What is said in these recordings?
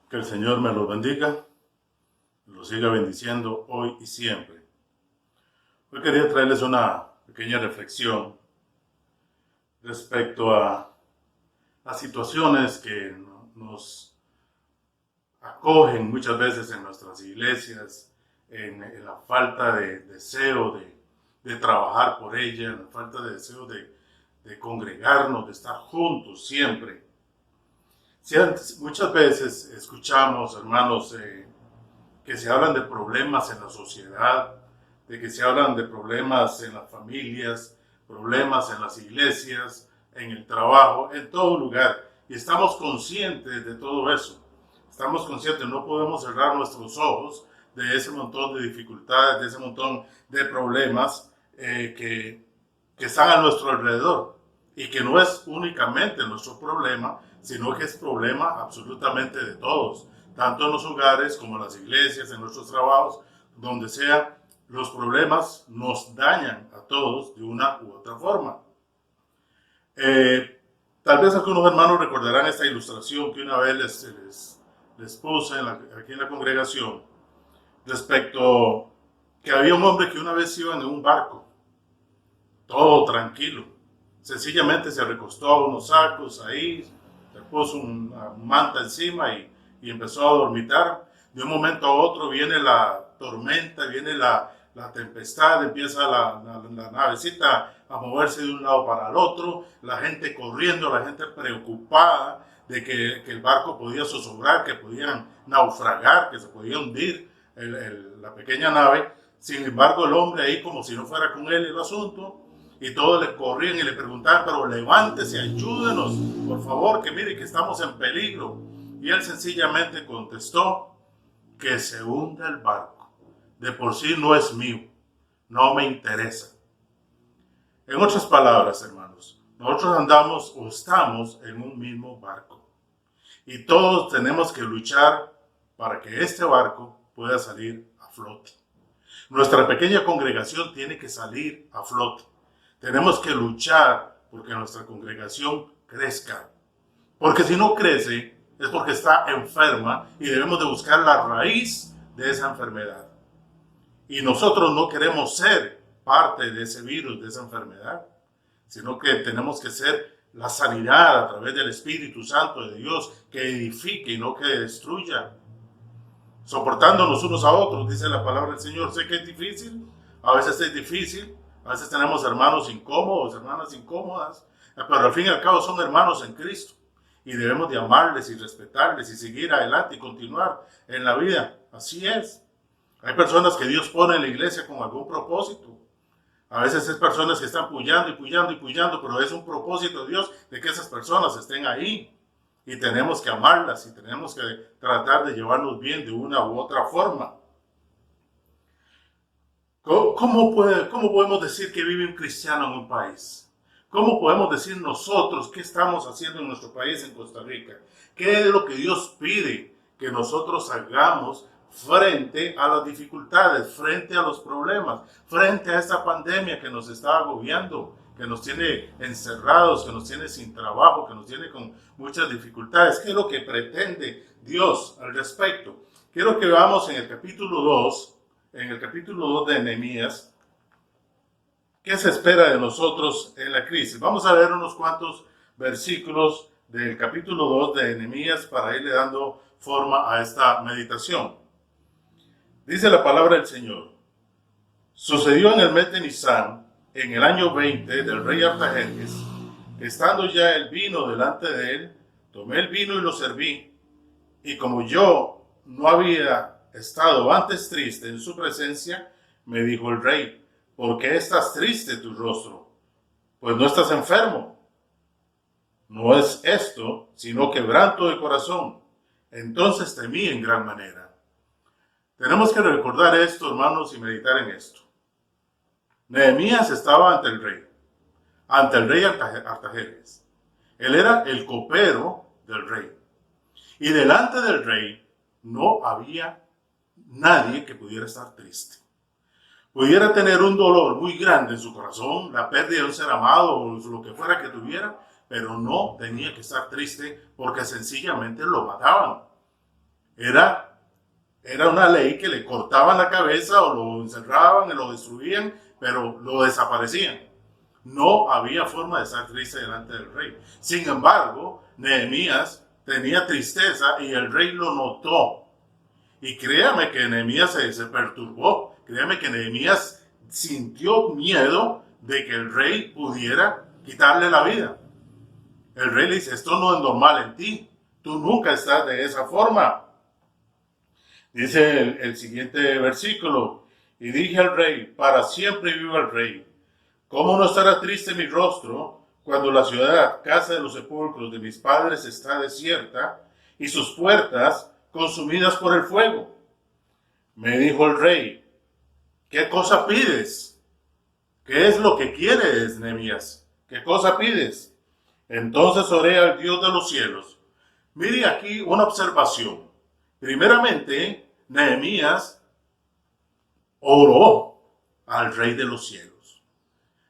Que el Señor me los bendiga, lo siga bendiciendo hoy y siempre. Hoy quería traerles una pequeña reflexión respecto a las situaciones que nos acogen muchas veces en nuestras iglesias, en la falta de deseo de trabajar por ella, en la falta de deseo de congregarnos, de estar juntos siempre. Muchas veces escuchamos, hermanos, que se hablan de problemas en la sociedad, de que se hablan de problemas en las familias, problemas en las iglesias, en el trabajo, en todo lugar. Y estamos conscientes de todo eso. Estamos conscientes, no podemos cerrar nuestros ojos de ese montón de dificultades, de ese montón de problemas que están a nuestro alrededor. Y que no es únicamente nuestro problema, sino que es problema absolutamente de todos, tanto en los hogares como en las iglesias, en nuestros trabajos, donde sea, los problemas nos dañan a todos de una u otra forma. Tal vez algunos hermanos recordarán esta ilustración que una vez les puse aquí en la congregación, respecto que había un hombre que una vez iba en un barco, todo tranquilo. Sencillamente se recostó a unos sacos ahí, se puso una manta encima y empezó a dormitar. De un momento a otro viene la tormenta, viene la tempestad, empieza la navecita a moverse de un lado para el otro, la gente corriendo, la gente preocupada de que el barco podía zozobrar, que podían naufragar, que se podía hundir la pequeña nave. Sin embargo, el hombre ahí como si no fuera con él el asunto, y todos le corrían y le preguntaban, pero levántese, ayúdenos, por favor, que mire que estamos en peligro. Y él sencillamente contestó, que se hunda el barco. De por sí no es mío, no me interesa. En otras palabras, hermanos, nosotros andamos o estamos en un mismo barco. Y todos tenemos que luchar para que este barco pueda salir a flote. Nuestra pequeña congregación tiene que salir a flote. Tenemos que luchar porque nuestra congregación crezca. Porque si no crece, es porque está enferma y debemos de buscar la raíz de esa enfermedad. Y nosotros no queremos ser parte de ese virus, de esa enfermedad, sino que tenemos que ser la sanidad a través del Espíritu Santo de Dios, que edifique y no que destruya. Soportándonos unos a otros, dice la palabra del Señor. Sé que es difícil, a veces es difícil, a veces tenemos hermanos incómodos, hermanas incómodas, pero al fin y al cabo son hermanos en Cristo. Y debemos de amarles y respetarles y seguir adelante y continuar en la vida. Así es. Hay personas que Dios pone en la iglesia con algún propósito. A veces es personas que están puyando y puyando y puyando, pero es un propósito de Dios de que esas personas estén ahí. Y tenemos que amarlas y tenemos que tratar de llevarnos bien de una u otra forma. ¿Cómo podemos decir que vive un cristiano en un país? ¿Cómo podemos decir nosotros qué estamos haciendo en nuestro país, en Costa Rica? ¿Qué es lo que Dios pide que nosotros hagamos frente a las dificultades, frente a los problemas, frente a esta pandemia que nos está agobiando, que nos tiene encerrados, que nos tiene sin trabajo, que nos tiene con muchas dificultades? ¿Qué es lo que pretende Dios al respecto? Quiero que veamos en el capítulo 2 de Nehemías, ¿qué se espera de nosotros en la crisis? Vamos a ver unos cuantos versículos del capítulo 2 de Nehemías para irle dando forma a esta meditación. Dice la palabra del Señor: sucedió en el mes de Nisán, en el año 20 del rey Artajerjes, que estando ya el vino delante de él, tomé el vino y lo serví, y como yo no había estado antes triste en su presencia, me dijo el rey: ¿por qué estás triste tu rostro? Pues no estás enfermo. No es esto, sino quebranto de corazón. Entonces temí en gran manera. Tenemos que recordar esto, hermanos, y meditar en esto. Nehemías estaba ante el rey Artajerjes. Él era el copero del rey. Y delante del rey no había nadie que pudiera estar triste. Pudiera tener un dolor muy grande en su corazón, la pérdida de un ser amado o lo que fuera que tuviera, pero no tenía que estar triste porque sencillamente lo mataban. Era una ley que le cortaban la cabeza o lo encerraban, lo destruían, pero lo desaparecían. No había forma de estar triste delante del rey. Sin embargo, Nehemías tenía tristeza y el rey lo notó. Y créame que Nehemías se perturbó. Créame que Nehemías sintió miedo de que el rey pudiera quitarle la vida. El rey le dice, esto no es normal en ti. Tú nunca estás de esa forma. Dice el siguiente versículo. Y dije al rey, para siempre viva el rey. ¿Cómo no estará triste mi rostro cuando la ciudad, casa de los sepulcros de mis padres, está desierta y sus puertas consumidas por el fuego? Me dijo el rey, ¿qué cosa pides? ¿Qué es lo que quieres, Nehemías? ¿Qué cosa pides? Entonces oré al Dios de los cielos. Mire aquí una observación. Primeramente, Nehemías oró al Rey de los cielos.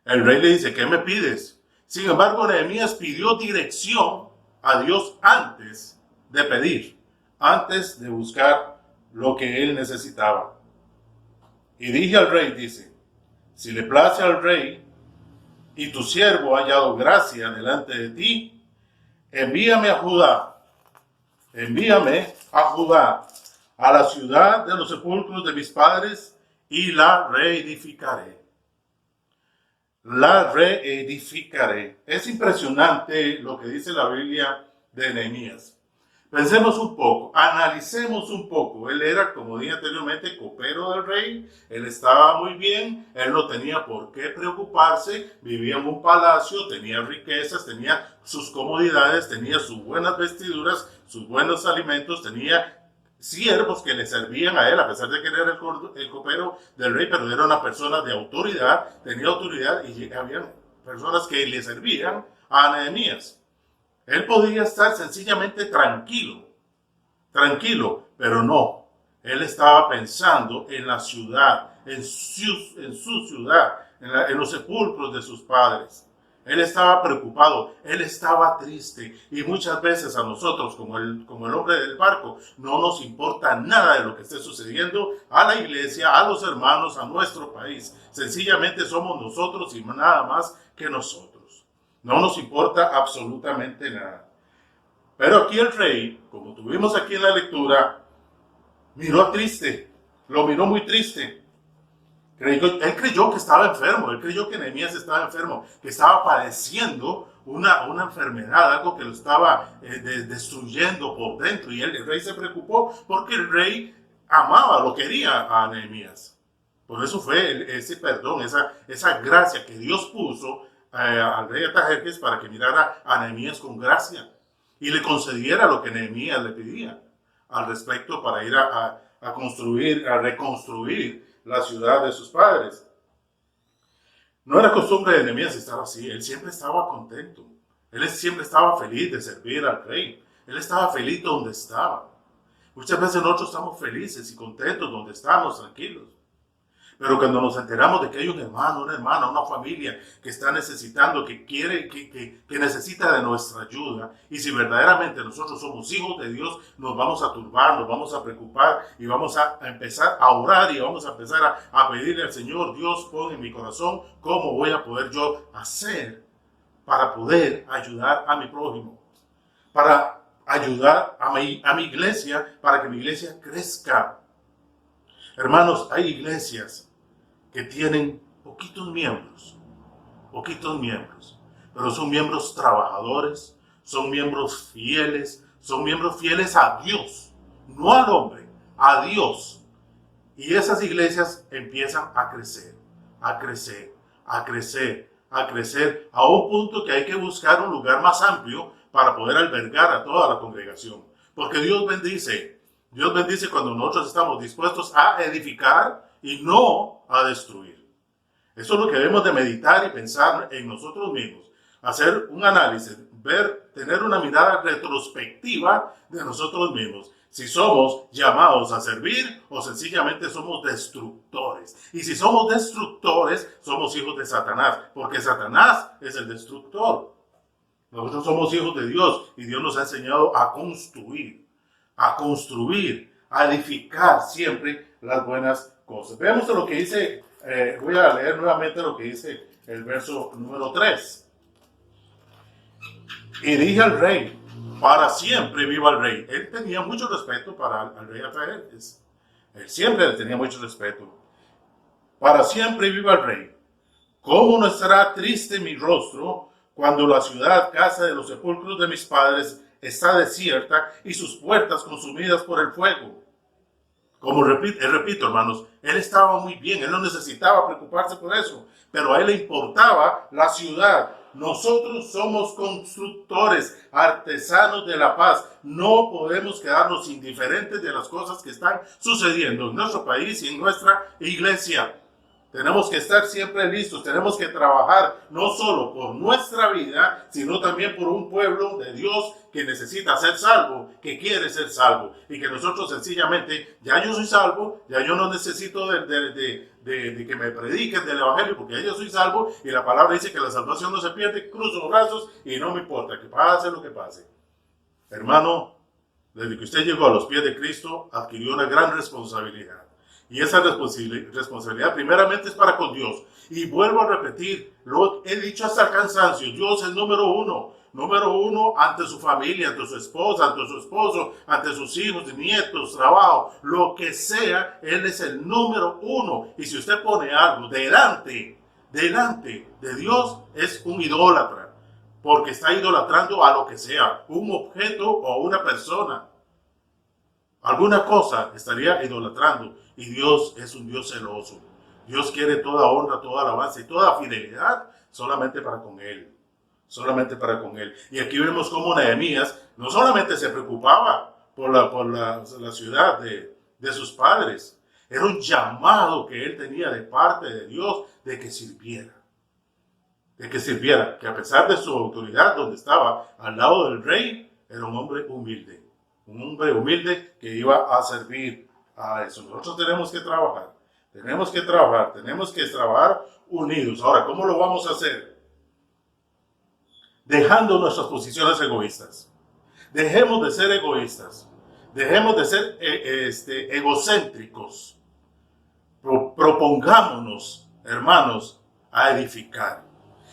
El rey le dice, ¿qué me pides? Sin embargo, Nehemías pidió dirección a Dios antes de pedir, antes de buscar lo que él necesitaba. Y dije al rey, dice, si le place al rey y tu siervo ha hallado gracia delante de ti, envíame a Judá, a la ciudad de los sepulcros de mis padres y la reedificaré. La reedificaré. Es impresionante lo que dice la Biblia de Nehemías. Pensemos un poco, analicemos un poco. Él era, como dije anteriormente, copero del rey. Él estaba muy bien, él no tenía por qué preocuparse. Vivía en un palacio, tenía riquezas, tenía sus comodidades, tenía sus buenas vestiduras, sus buenos alimentos, tenía siervos que le servían a él, a pesar de que él era el copero del rey, pero era una persona de autoridad, tenía autoridad y había personas que le servían a Nehemías. Él podía estar sencillamente tranquilo, pero no. Él estaba pensando en la ciudad, en su ciudad, en los sepulcros de sus padres. Él estaba preocupado, él estaba triste. Y muchas veces a nosotros, como el hombre del barco, no nos importa nada de lo que esté sucediendo a la iglesia, a los hermanos, a nuestro país. Sencillamente somos nosotros y nada más que nosotros. No nos importa absolutamente nada. Pero aquí el rey, como tuvimos aquí en la lectura, miró triste, lo miró muy triste. Él creyó que estaba enfermo, él creyó que Nehemías estaba enfermo, que estaba padeciendo una enfermedad, algo que lo estaba destruyendo por dentro. Y el rey se preocupó porque el rey amaba, lo quería a Nehemías. Por eso fue ese perdón, esa gracia que Dios puso al rey Artajerjes para que mirara a Nehemías con gracia y le concediera lo que Nehemías le pedía al respecto para ir a reconstruir la ciudad de sus padres. No era costumbre de Nehemías estar así, él siempre estaba contento, él siempre estaba feliz de servir al rey, él estaba feliz donde estaba. Muchas veces nosotros estamos felices y contentos donde estamos, tranquilos. Pero cuando nos enteramos de que hay un hermano, una hermana, una familia que está necesitando, que quiere, que necesita de nuestra ayuda, y si verdaderamente nosotros somos hijos de Dios, nos vamos a turbar, nos vamos a preocupar y vamos a empezar a orar y vamos a empezar a pedirle al Señor, Dios, pon en mi corazón cómo voy a poder yo hacer para poder ayudar a mi prójimo, para ayudar a mi iglesia, para que mi iglesia crezca. Hermanos, hay iglesias que tienen poquitos miembros, pero son miembros trabajadores, son miembros fieles a Dios, no al hombre, a Dios. Y esas iglesias empiezan a crecer, a un punto que hay que buscar un lugar más amplio para poder albergar a toda la congregación. Porque Dios bendice cuando nosotros estamos dispuestos a edificar y no a destruir. Eso es lo que debemos de meditar y pensar en nosotros mismos. Hacer un análisis, tener una mirada retrospectiva de nosotros mismos. Si somos llamados a servir o sencillamente somos destructores. Y si somos destructores, somos hijos de Satanás, porque Satanás es el destructor. Nosotros somos hijos de Dios y Dios nos ha enseñado a construir. a construir, a edificar siempre las buenas cosas. Veamos lo que dice, voy a leer nuevamente lo que dice el verso número 3. Y dije al rey, para siempre viva el rey. Él tenía mucho respeto para el rey Artajerjes. Él siempre tenía mucho respeto. Para siempre viva el rey. ¿Cómo no estará triste mi rostro cuando la ciudad, casa de los sepulcros de mis padres, está desierta y sus puertas consumidas por el fuego? Como repito, hermanos, él estaba muy bien, él no necesitaba preocuparse por eso, pero a él le importaba la ciudad. Nosotros somos constructores, artesanos de la paz. No podemos quedarnos indiferentes de las cosas que están sucediendo en nuestro país y en nuestra iglesia. Tenemos que estar siempre listos, tenemos que trabajar no solo por nuestra vida, sino también por un pueblo de Dios que necesita ser salvo, que quiere ser salvo, y que nosotros sencillamente, ya yo soy salvo, ya yo no necesito de que me prediquen del evangelio, porque ya yo soy salvo, y la palabra dice que la salvación no se pierde, cruzo los brazos y no me importa, que pase lo que pase. Hermano, desde que usted llegó a los pies de Cristo, adquirió una gran responsabilidad. Y esa responsabilidad primeramente es para con Dios. Y vuelvo a repetir, lo he dicho hasta el cansancio, Dios es número uno. Número uno ante su familia, ante su esposa, ante su esposo, ante sus hijos, nietos, trabajo, lo que sea, Él es el número uno. Y si usted pone algo delante de Dios, es un idólatra. Porque está idolatrando a lo que sea, un objeto o una persona. Alguna cosa estaría idolatrando. Y Dios es un Dios celoso. Dios quiere toda honra, toda alabanza y toda fidelidad solamente para con Él. Solamente para con Él. Y aquí vemos cómo Nehemías no solamente se preocupaba por la ciudad de sus padres. Era un llamado que él tenía de parte de Dios de que sirviera. Que a pesar de su autoridad, donde estaba al lado del rey, era un hombre humilde. Un hombre humilde que iba a servir a eso. Nosotros tenemos que trabajar unidos. Ahora, ¿cómo lo vamos a hacer? Dejando nuestras posiciones egoístas. Dejemos de ser egoístas. Dejemos de ser egocéntricos. Propongámonos, hermanos, a edificar.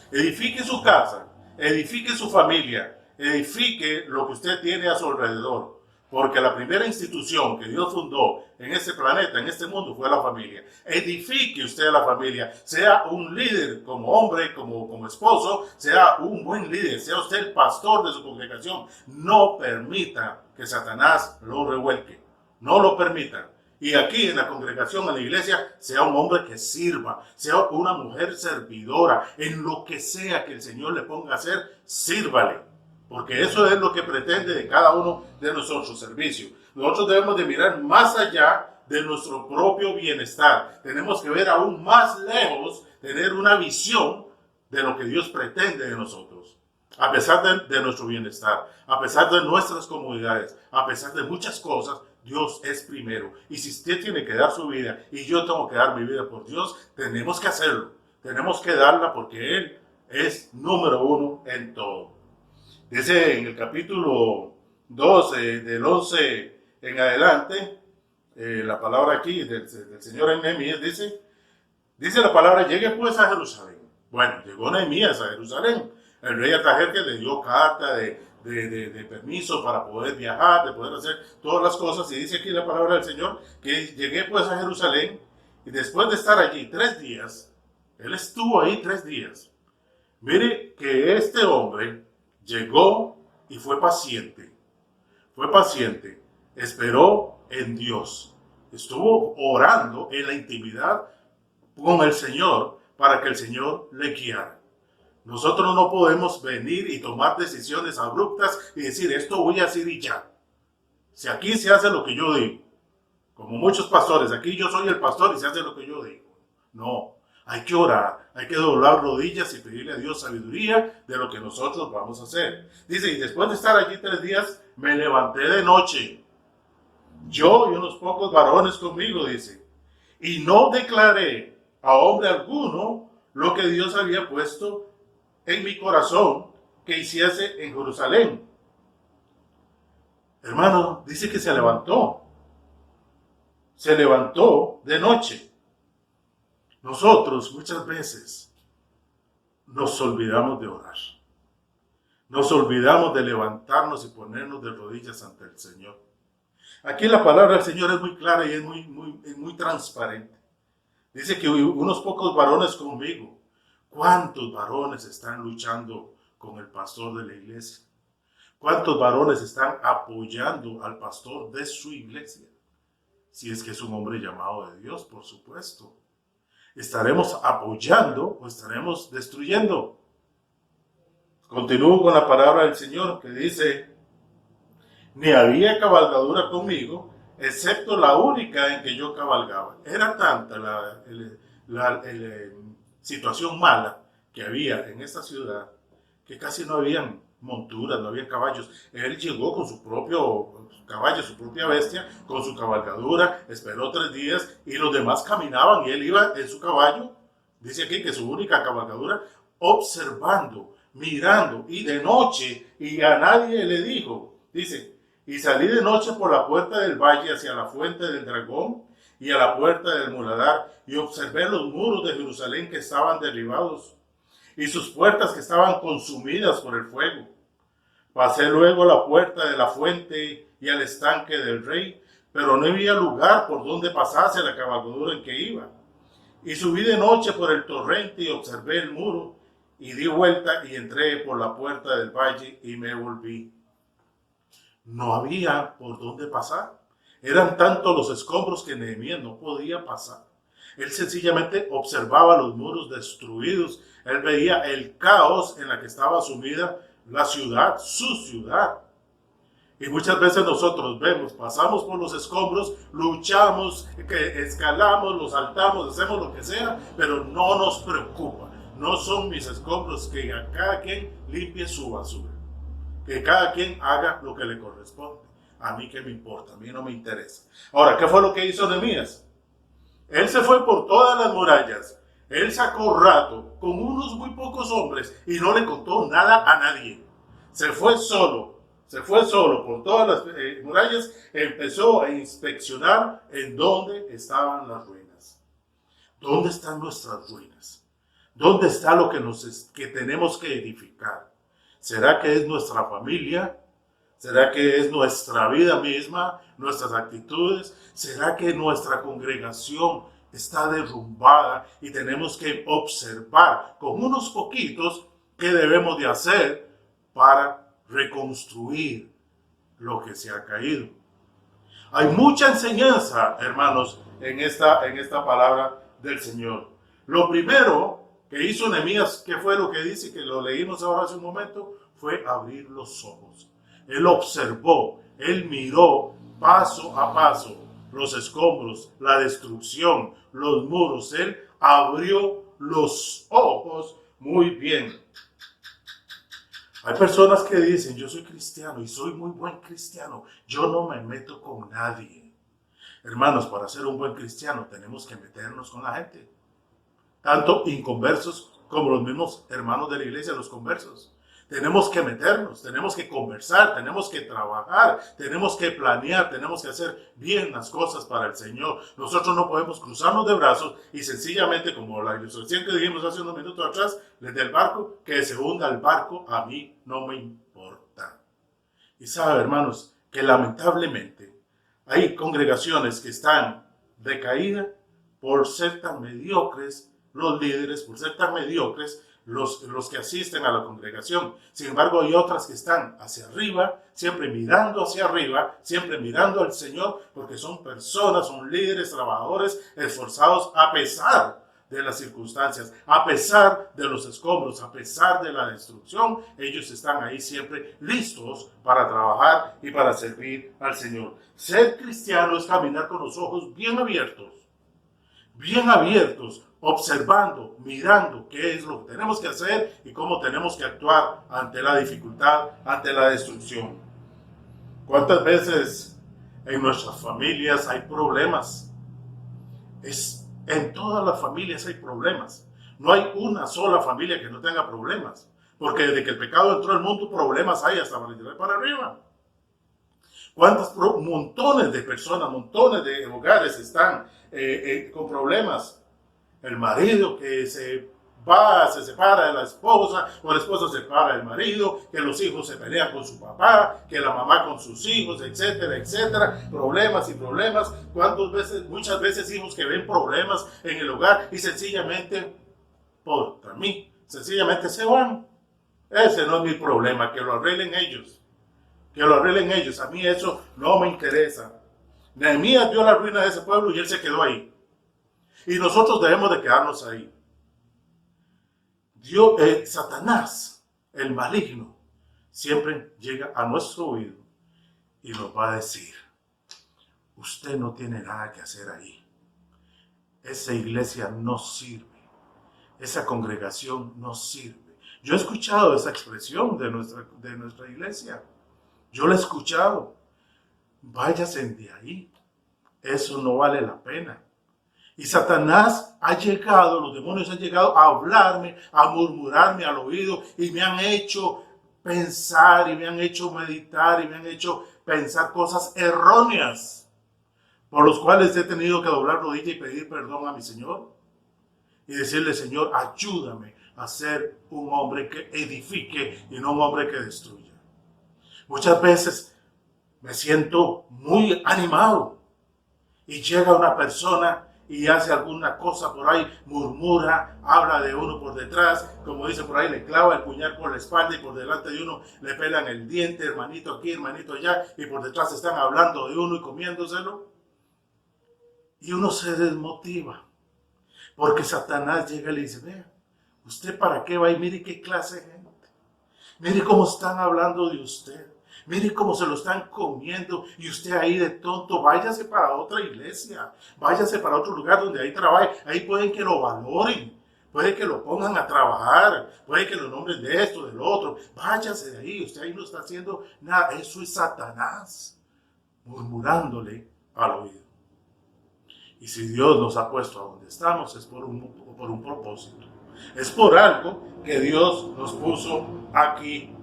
Edifique su casa, edifique su familia, edifique lo que usted tiene a su alrededor. Porque la primera institución que Dios fundó en este planeta, en este mundo, fue la familia. Edifique usted a la familia. Sea un líder como hombre, como esposo. Sea un buen líder. Sea usted el pastor de su congregación. No permita que Satanás lo revuelque. No lo permita. Y aquí en la congregación, en la iglesia, sea un hombre que sirva. Sea una mujer servidora. En lo que sea que el Señor le ponga a hacer, sírvale. Porque eso es lo que pretende de cada uno de nosotros, servicio. Nosotros debemos de mirar más allá de nuestro propio bienestar. Tenemos que ver aún más lejos, tener una visión de lo que Dios pretende de nosotros. A pesar de nuestro bienestar, a pesar de nuestras comodidades, a pesar de muchas cosas, Dios es primero. Y si usted tiene que dar su vida y yo tengo que dar mi vida por Dios, tenemos que hacerlo. Tenemos que darla porque Él es número uno en todo. Dice en el capítulo 12, del 11 en adelante, la palabra aquí del Señor en Nehemías dice la palabra, llegue pues a Jerusalén. Bueno, llegó Nehemías a Jerusalén. El rey Artajerjes le dio carta de permiso para poder viajar, de poder hacer todas las cosas. Y dice aquí la palabra del Señor, que llegué pues a Jerusalén y después de estar allí 3 días, él estuvo ahí 3 días. Mire que este hombre llegó y fue paciente, esperó en Dios, estuvo orando en la intimidad con el Señor para que el Señor le guiara. Nosotros no podemos venir y tomar decisiones abruptas y decir esto voy a hacer y ya. Si aquí se hace lo que yo digo, como muchos pastores, aquí yo soy el pastor y se hace lo que yo digo. No. Hay que orar, hay que doblar rodillas y pedirle a Dios sabiduría de lo que nosotros vamos a hacer. Dice, y después de estar allí 3 días, me levanté de noche. Yo y unos pocos varones conmigo, dice. Y no declaré a hombre alguno lo que Dios había puesto en mi corazón que hiciese en Jerusalén. Hermano, dice que se levantó. Se levantó de noche. Nosotros muchas veces nos olvidamos de orar. Nos olvidamos de levantarnos y ponernos de rodillas ante el Señor. Aquí la palabra del Señor es muy clara y es muy transparente. Dice que unos pocos varones conmigo. ¿Cuántos varones están luchando con el pastor de la iglesia? ¿Cuántos varones están apoyando al pastor de su iglesia? Si es que es un hombre llamado de Dios, por supuesto. ¿Estaremos apoyando o estaremos destruyendo? Continúo con la palabra del Señor que dice: ni había cabalgadura conmigo, excepto la única en que yo cabalgaba. Era tanta la situación mala que había en esta ciudad que casi no habían monturas, no había caballos. Él llegó con su propio caballo, su propia bestia, con su cabalgadura, esperó 3 días y los demás caminaban y él iba en su caballo. Dice aquí que su única cabalgadura, observando, mirando, y de noche, y a nadie le dijo. Dice: y salí de noche por la puerta del valle hacia la fuente del dragón y a la puerta del muladar, y observé los muros de Jerusalén que estaban derribados y sus puertas que estaban consumidas por el fuego. Pasé luego la puerta de la fuente y al estanque del rey, pero no había lugar por donde pasase la cabalgadura en que iba. Y subí de noche por el torrente y observé el muro, y di vuelta y entré por la puerta del valle y me volví. No había por dónde pasar. Eran tantos los escombros que Nehemías no podía pasar. Él sencillamente observaba los muros destruidos. Él veía el caos en la que estaba sumida la ciudad, su ciudad. Y muchas veces nosotros vemos, pasamos por los escombros, luchamos, escalamos, los saltamos, hacemos lo que sea, pero no nos preocupa. No son mis escombros, que a cada quien limpie su basura. Que cada quien haga lo que le corresponde. A mí qué me importa, a mí no me interesa. Ahora, ¿qué fue lo que hizo Nehemías? Él se fue por todas las murallas. Él sacó rato con unos muy pocos hombres y no le contó nada a nadie. Se fue solo por todas las murallas. Empezó a inspeccionar en dónde estaban las ruinas. ¿Dónde están nuestras ruinas? ¿Dónde está lo que tenemos que edificar? ¿Será que es nuestra familia? ¿Será que es nuestra vida misma, nuestras actitudes? ¿Será que nuestra congregación está derrumbada y tenemos que observar con unos poquitos qué debemos de hacer para reconstruir lo que se ha caído? Hay mucha enseñanza, hermanos, en esta palabra del Señor. Lo primero que hizo Nehemías, ¿qué fue lo que dice? Que lo leímos ahora hace un momento, fue abrir los ojos. Él observó, él miró paso a paso los escombros, la destrucción, los muros. Él abrió los ojos muy bien. Hay personas que dicen: yo soy cristiano y soy muy buen cristiano, yo no me meto con nadie. Hermanos, para ser un buen cristiano tenemos que meternos con la gente. Tanto inconversos como los mismos hermanos de la iglesia, los conversos. Tenemos que meternos, tenemos que conversar, tenemos que trabajar, tenemos que planear, tenemos que hacer bien las cosas para el Señor. Nosotros no podemos cruzarnos de brazos y sencillamente, como la ilustración que dijimos hace unos minutos atrás, desde el barco, que se hunda el barco, a mí no me importa. Y sabe, hermanos, que lamentablemente hay congregaciones que están decaídas por ser tan mediocres los líderes, por ser tan mediocres los que asisten a la congregación. Sin embargo, hay otras que están hacia arriba, siempre mirando hacia arriba, siempre mirando al Señor, porque son personas, son líderes, trabajadores, esforzados a pesar de las circunstancias, a pesar de los escombros, a pesar de la destrucción. Ellos están ahí siempre listos para trabajar y para servir al Señor. Ser cristiano es caminar con los ojos bien abiertos, observando, mirando qué es lo que tenemos que hacer y cómo tenemos que actuar ante la dificultad, ante la destrucción. ¿Cuántas veces en nuestras familias hay problemas? En todas las familias hay problemas. No hay una sola familia que no tenga problemas, porque desde que el pecado entró al mundo, problemas hay hasta para arriba. Montones de personas, montones de hogares están con problemas. El marido que se separa de la esposa, o la esposa se separa del marido, que los hijos se pelean con su papá, que la mamá con sus hijos, etcétera, etcétera, problemas y problemas. Muchas veces hijos que ven problemas en el hogar y sencillamente, por mí, sencillamente se van. Ese no es mi problema, que lo arreglen ellos. Que lo arreglen ellos. A mí eso no me interesa. Nehemías vio la ruina de ese pueblo y él se quedó ahí. Y nosotros debemos de quedarnos ahí. Satanás, el maligno, siempre llega a nuestro oído y nos va a decir: usted no tiene nada que hacer ahí. Esa iglesia no sirve. Esa congregación no sirve. Yo he escuchado esa expresión de nuestra iglesia. Yo la he escuchado. Váyase de ahí. Eso no vale la pena. Y Satanás los demonios han llegado a hablarme, a murmurarme al oído y me han hecho pensar y me han hecho meditar y me han hecho pensar cosas erróneas por los cuales he tenido que doblar rodilla y pedir perdón a mi Señor y decirle: Señor, ayúdame a ser un hombre que edifique y no un hombre que destruya. Muchas veces me siento muy animado y llega una persona y hace alguna cosa por ahí, murmura, habla de uno por detrás, como dice por ahí, le clava el puñal por la espalda y por delante de uno le pelan el diente, hermanito aquí, hermanito allá, y por detrás están hablando de uno y comiéndoselo. Y uno se desmotiva, porque Satanás llega y le dice: vea, ¿usted para qué va? Y mire qué clase de gente, mire cómo están hablando de usted. Mire cómo se lo están comiendo y usted ahí de tonto. Váyase para otra iglesia, váyase para otro lugar donde ahí trabaje. Ahí pueden que lo valoren, puede que lo pongan a trabajar, puede que lo nombren de esto, del otro. Váyase de ahí, usted ahí no está haciendo nada. Eso es Satanás murmurándole al oído. Y si Dios nos ha puesto a donde estamos es por un propósito. Es por algo que Dios nos puso aquí.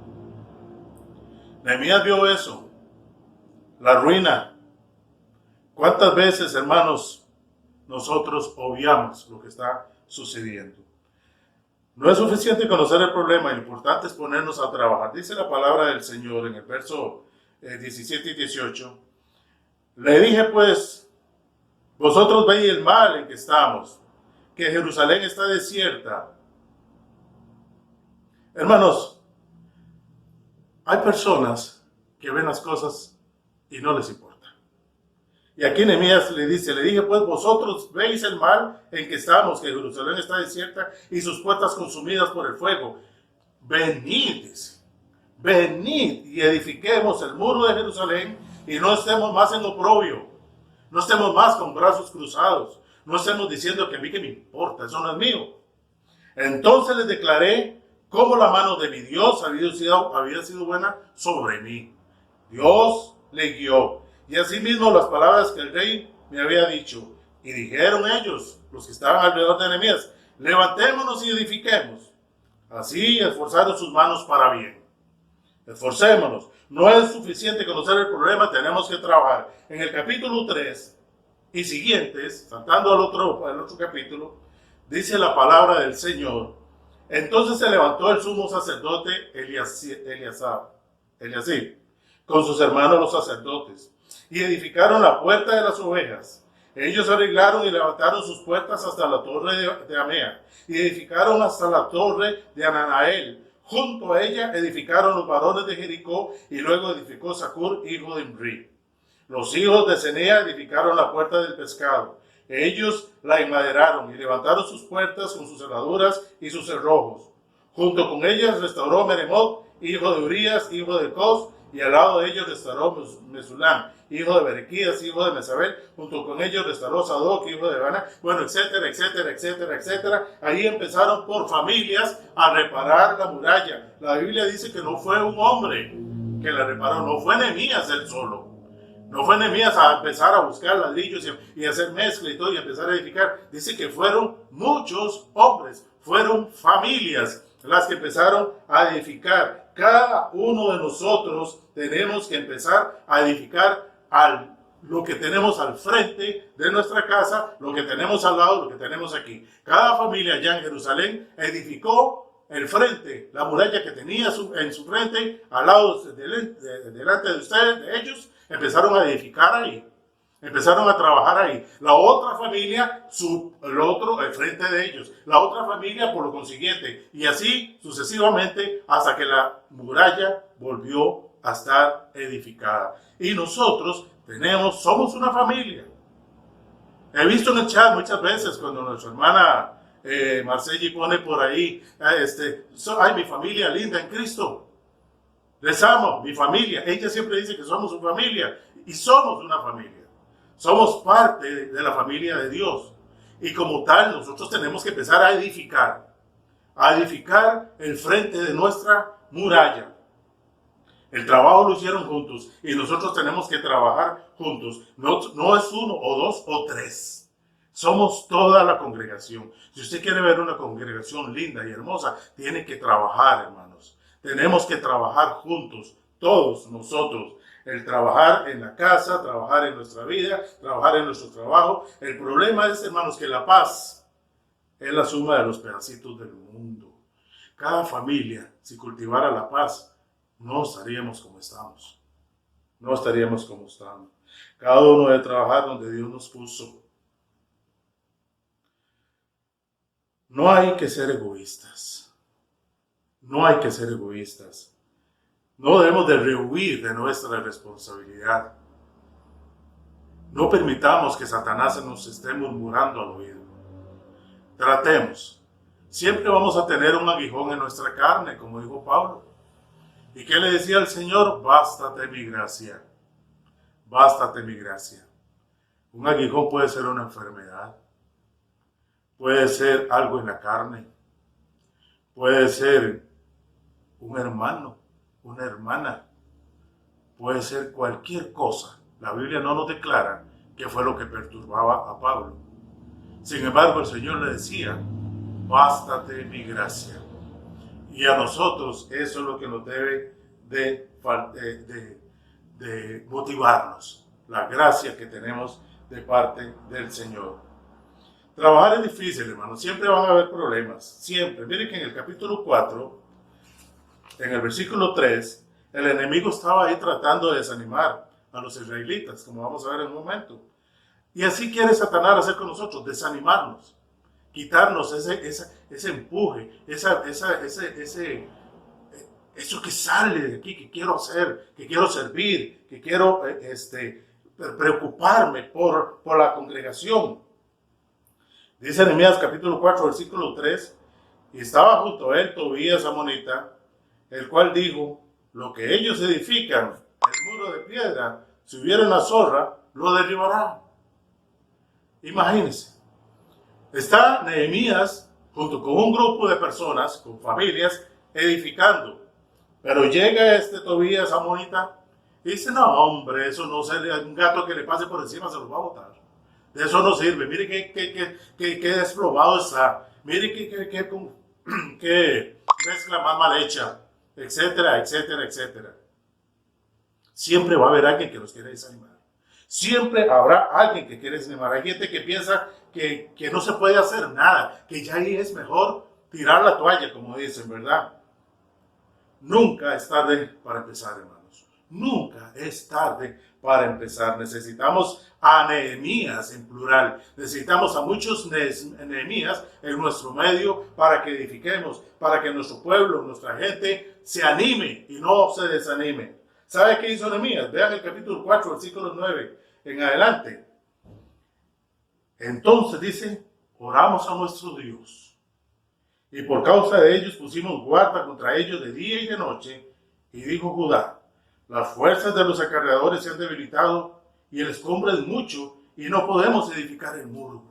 Nehemías vio eso, la ruina. ¿Cuántas veces, hermanos, nosotros obviamos lo que está sucediendo? No es suficiente conocer el problema, lo importante es ponernos a trabajar. Dice la palabra del Señor en el verso 17 y 18. Le dije pues: vosotros veis el mal en que estamos, que Jerusalén está desierta. Hermanos, hay personas que ven las cosas y no les importa. Y aquí Nehemías le dije pues: vosotros veis el mal en que estamos, que Jerusalén está desierta y sus puertas consumidas por el fuego. Venid, dice, venid y edifiquemos el muro de Jerusalén y no estemos más en oprobio, no estemos más con brazos cruzados, no estemos diciendo que a mí que me importa, eso no es mío. Entonces les declaré cómo la mano de mi Dios había sido buena sobre mí. Dios le guió. Y asimismo las palabras que el rey me había dicho. Y dijeron ellos, los que estaban alrededor de Nehemías: levantémonos y edifiquemos. Así esforzaron sus manos para bien. Esforcémonos. No es suficiente conocer el problema, tenemos que trabajar. En el capítulo 3 y siguientes, saltando al otro capítulo, dice la palabra del Señor: entonces se levantó el sumo sacerdote Eliasib con sus hermanos los sacerdotes y edificaron la puerta de las ovejas. Ellos arreglaron y levantaron sus puertas hasta la torre de Amea y edificaron hasta la torre de Ananael. Junto a ella edificaron los varones de Jericó y luego edificó Zacur, hijo de Imri. Los hijos de Senea edificaron la puerta del pescado. Ellos la enmaderaron y levantaron sus puertas con sus cerraduras y sus cerrojos. Junto con ellas restauró Meremot, hijo de Urías, hijo de Cos, y al lado de ellos restauró Mesulam, hijo de Berequías, hijo de Mesabel. Junto con ellos restauró Sadoc, hijo de Bana. Bueno, etcétera, etcétera, etcétera, etcétera. Ahí empezaron por familias a reparar la muralla. La Biblia dice que no fue un hombre que la reparó, no fue Nehemías él solo. No fue Nehemías a empezar a buscar ladrillos y hacer mezcla y todo y empezar a edificar. Dice que fueron muchos hombres, fueron familias las que empezaron a edificar. cada uno de nosotros tenemos que empezar a edificar lo que tenemos al frente de nuestra casa, lo que tenemos al lado, lo que tenemos aquí. Cada familia allá en Jerusalén edificó el frente, la muralla que tenía en su frente, al lado, delante de ustedes, de ellos, empezaron a edificar ahí. Empezaron a trabajar ahí. La otra familia, el frente de ellos. La otra familia, por lo consiguiente. Y así sucesivamente hasta que la muralla volvió a estar edificada. Y nosotros somos una familia. He visto en el chat muchas veces cuando nuestra hermana Marcelli pone por ahí, ay, mi familia linda en Cristo. Les amo, mi familia. Ella siempre dice que somos su familia. Y somos una familia. Somos parte de la familia de Dios. Y como tal, nosotros tenemos que empezar a edificar el frente de nuestra muralla. El trabajo lo hicieron juntos y nosotros tenemos que trabajar juntos. No es uno o dos o tres. Somos toda la congregación. Si usted quiere ver una congregación linda y hermosa, tiene que trabajar, hermanos. Tenemos que trabajar juntos, todos nosotros. El trabajar en la casa, trabajar en nuestra vida, trabajar en nuestro trabajo. El problema es, hermanos, que la paz es la suma de los pedacitos del mundo. Cada familia, si cultivara la paz, no estaríamos como estamos. No estaríamos como estamos. Cada uno debe trabajar donde Dios nos puso. No hay que ser egoístas. No hay que ser egoístas. No debemos de rehuir de nuestra responsabilidad. No permitamos que Satanás nos esté murmurando al oído. Tratemos. Siempre vamos a tener un aguijón en nuestra carne, como dijo Pablo. ¿Y qué le decía al Señor? Bástate mi gracia. Bástate mi gracia. Un aguijón puede ser una enfermedad. Puede ser algo en la carne. Puede ser un hermano, una hermana. Puede ser cualquier cosa. La Biblia no nos declara qué fue lo que perturbaba a Pablo. Sin embargo, el Señor le decía, bástate mi gracia. Y a nosotros eso es lo que nos debe de motivarnos. La gracia que tenemos de parte del Señor. Trabajar es difícil, hermanos. Siempre van a haber problemas. Siempre. Miren que en el capítulo 4, en el versículo 3, el enemigo estaba ahí tratando de desanimar a los israelitas, como vamos a ver en un momento. Y así quiere Satanás hacer con nosotros, desanimarnos, quitarnos ese empuje, eso que sale de aquí, que quiero hacer, que quiero servir, que quiero preocuparme por la congregación. Dice Nehemías capítulo 4, versículo 3, y estaba junto a él Tobías amonita, el cual dijo, lo que ellos edifican, el muro de piedra, si hubiera una zorra, lo derribará. Imagínense, está Nehemías junto con un grupo de personas, con familias, edificando. Pero llega Tobías amonita y dice, no hombre, eso no sirve, un gato que le pase por encima se lo va a botar. De eso no sirve, mire qué desplomado está, mire qué mezcla más mal hecha, etcétera, etcétera, etcétera. Siempre va a haber alguien que nos quiere desanimar. Siempre habrá alguien que quiere desanimar. Hay gente que piensa que no se puede hacer nada, que ya ahí es mejor tirar la toalla, como dicen, ¿verdad? Nunca es tarde para empezar, hermanos. Nunca es tarde para empezar. Necesitamos a Nehemías en plural. Necesitamos a muchos Nehemías en nuestro medio para que edifiquemos, para que nuestro pueblo, nuestra gente se anime y no se desanime. ¿Sabe qué hizo Nehemías? Vean el capítulo 4, versículo 9 en adelante. Entonces dice, oramos a nuestro Dios. Y por causa de ellos pusimos guarda contra ellos de día y de noche. Y dijo Judá, las fuerzas de los acarreadores se han debilitado y el escombro es mucho y no podemos edificar el muro.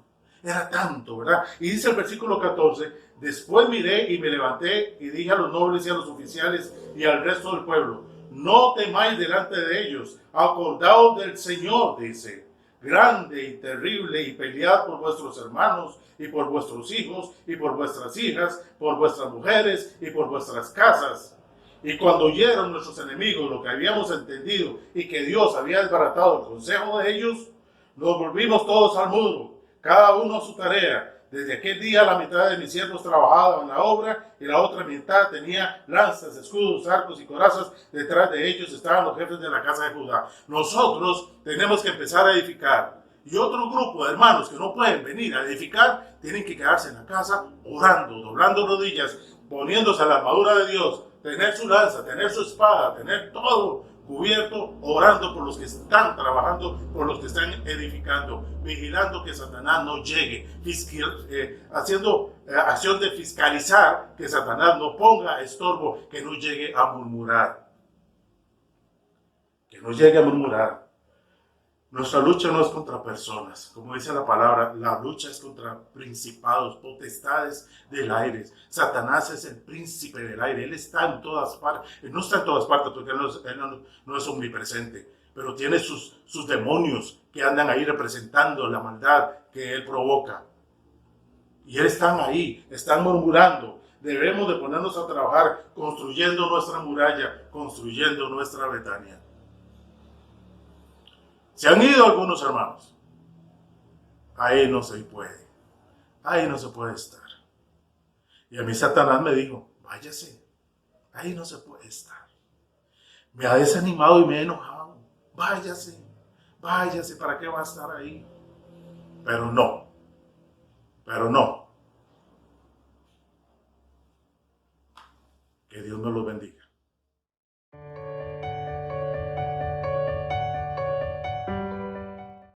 Era tanto, ¿verdad? Y dice el versículo 14, después miré y me levanté y dije a los nobles y a los oficiales y al resto del pueblo, no temáis delante de ellos, acordaos del Señor, dice, grande y terrible, y pelead por vuestros hermanos y por vuestros hijos y por vuestras hijas, por vuestras mujeres y por vuestras casas. Y cuando oyeron nuestros enemigos lo que habíamos entendido y que Dios había desbaratado el consejo de ellos, nos volvimos todos al muro, cada uno a su tarea. Desde aquel día la mitad de mis siervos trabajaba en la obra y la otra mitad tenía lanzas, escudos, arcos y corazas. Detrás de ellos estaban los jefes de la casa de Judá. Nosotros tenemos que empezar a edificar. Y otro grupo de hermanos que no pueden venir a edificar, tienen que quedarse en la casa orando, doblando rodillas, poniéndose a la armadura de Dios, tener su lanza, tener su espada, tener todo cubierto, orando por los que están trabajando, por los que están edificando, vigilando que Satanás no llegue, haciendo acción de fiscalizar que Satanás no ponga estorbo, que no llegue a murmurar. Que no llegue a murmurar. Nuestra lucha no es contra personas, como dice la palabra, la lucha es contra principados, potestades del aire. Satanás es el príncipe del aire, él está en todas partes, él no está en todas partes porque él no es omnipresente, pero tiene sus demonios que andan ahí representando la maldad que él provoca. Y están ahí, están murmurando. Debemos de ponernos a trabajar construyendo nuestra muralla, construyendo nuestra Betania. Se han ido algunos hermanos. Ahí no se puede. Ahí no se puede estar. Y a mí Satanás me dijo, váyase. Ahí no se puede estar. Me ha desanimado y me ha enojado. Váyase. Váyase. ¿Para qué va a estar ahí? Pero no. Pero no. Que Dios nos los bendiga.